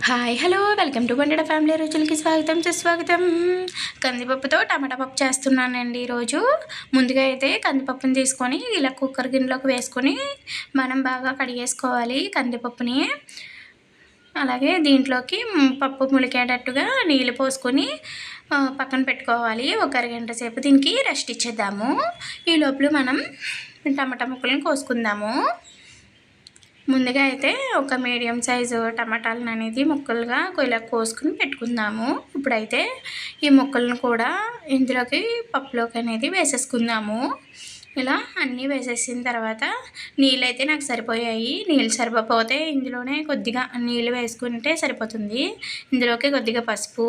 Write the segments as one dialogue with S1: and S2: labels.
S1: Hi hello welcome to వండడ family రుచులకి స్వాగతం సుస్వాగతం. కందిపప్పుతో టమాటా పప్పు చేస్తున్నానండి ఈరోజు. ముందుగా అయితే కందిపప్పుని తీసుకొని ఇలా కుక్కర్ గిన్నెలోకి వేసుకొని మనం బాగా కడిగేసుకోవాలి కందిపప్పుని. అలాగే దీంట్లోకి పప్పు ములికేటట్టుగా నీళ్ళు పోసుకొని పక్కన పెట్టుకోవాలి. ఒక అరగంట సేపు దీనికి రెస్ట్ ఇచ్చేద్దాము. ఈ లోపల మనం టమాటా ముక్కలను కోసుకుందాము. ముందుగా అయితే ఒక మీడియం సైజు టమాటాలను అనేది ముక్కలుగా ఇలా కోసుకుని పెట్టుకుందాము. ఇప్పుడైతే ఈ ముక్కలను కూడా ఇందులోకి పప్పులోకి అనేది వేసేసుకుందాము. ఇలా అన్నీ వేసేసిన తర్వాత నీళ్ళు అయితే నాకు సరిపోయాయి. నీళ్ళు సరిపోతే ఇందులోనే కొద్దిగా నీళ్ళు వేసుకుంటే సరిపోతుంది. ఇందులోకి కొద్దిగా పసుపు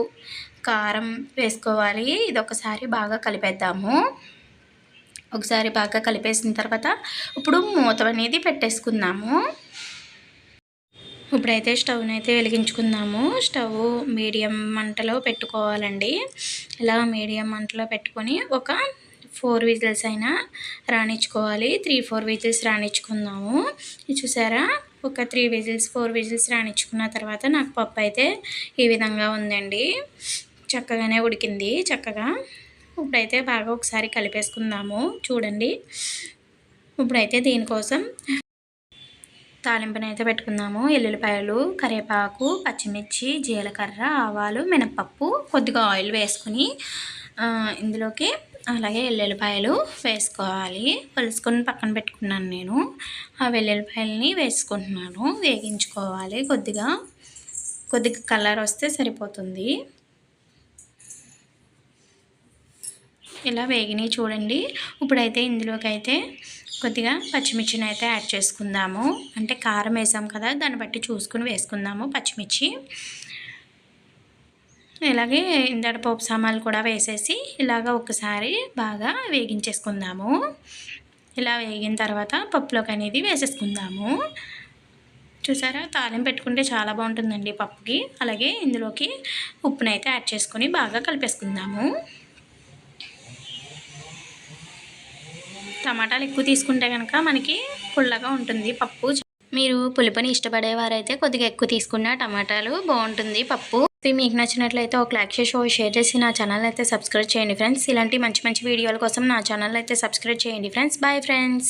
S1: కారం వేసుకోవాలి. ఇది ఒకసారి బాగా కలిపేద్దాము. ఒకసారి బాగా కలిపేసిన తర్వాత ఇప్పుడు మూత అనేది పెట్టేసుకుందాము. ఇప్పుడైతే స్టవ్ని అయితే వెలిగించుకుందాము. స్టవ్ మీడియం మంటలో పెట్టుకోవాలండి. ఇలా మీడియం మంటలో పెట్టుకొని ఒక 4 విజిల్స్ అయినా రాణించుకోవాలి. 3-4 విజిల్స్ రాణించుకుందాము. చూసారా, ఒక 3 విజిల్స్ 4 విజిల్స్ రాణించుకున్న తర్వాత నాకు పప్పు అయితే ఈ విధంగా ఉందండి. చక్కగానే ఉడికింది చక్కగా. ఇప్పుడైతే బాగా ఒకసారి కలిపేసుకుందాము. చూడండి, ఇప్పుడైతే దీనికోసం తాలింపునైతే పెట్టుకుందాము. ఎల్లుల్లిపాయలు, కరివేపాకు, పచ్చిమిర్చి, జీలకర్ర, ఆవాలు, మినపప్పు, కొద్దిగా ఆయిల్ వేసుకొని ఇందులోకి అలాగే ఎల్లుల్లిపాయలు వేసుకోవాలి. వేసుకొని పక్కన పెట్టుకున్నాను నేను. ఆ వెల్లుల్లిపాయలని వేసుకుంటున్నాను. వేగించుకోవాలి. కొద్దిగా కలర్ వస్తే సరిపోతుంది. ఇలా వేగినాయి చూడండి. ఇప్పుడైతే ఇందులోకి అయితే కొద్దిగా పచ్చిమిర్చిని అయితే యాడ్ చేసుకుందాము. అంటే కారం వేసాం కదా, దాన్ని బట్టి చూసుకుని వేసుకుందాము పచ్చిమిర్చి. ఇలాగే ఇందడ పోపు సామాన్లు కూడా వేసేసి ఇలాగ ఒకసారి బాగా వేగించేసుకుందాము. ఇలా వేగిన తర్వాత పప్పులోకి అనేది వేసేసుకుందాము. చూసారా, తాలింపు పెట్టుకుంటే చాలా బాగుంటుందండి పప్పుకి. అలాగే ఇందులోకి ఉప్పునైతే యాడ్ చేసుకొని బాగా కలిపేసుకుందాము. టమాటాలు ఎక్కువ తీసుకుంటే కనుక మనకి పుల్లగా ఉంటుంది పప్పు. మీరు పులుపుని ఇష్టపడేవారైతే కొద్దిగా ఎక్కువ తీసుకున్న టమాటాలు బాగుంటుంది పప్పు. మీకు నచ్చినట్లయితే ఒక లైక్ చేసి షేర్ చేసి నా ఛానల్ అయితే సబ్స్క్రైబ్ చేయండి ఫ్రెండ్స్. ఇలాంటి మంచి వీడియోల కోసం నా ఛానల్ అయితే సబ్స్క్రైబ్ చేయండి ఫ్రెండ్స్. Bye friends.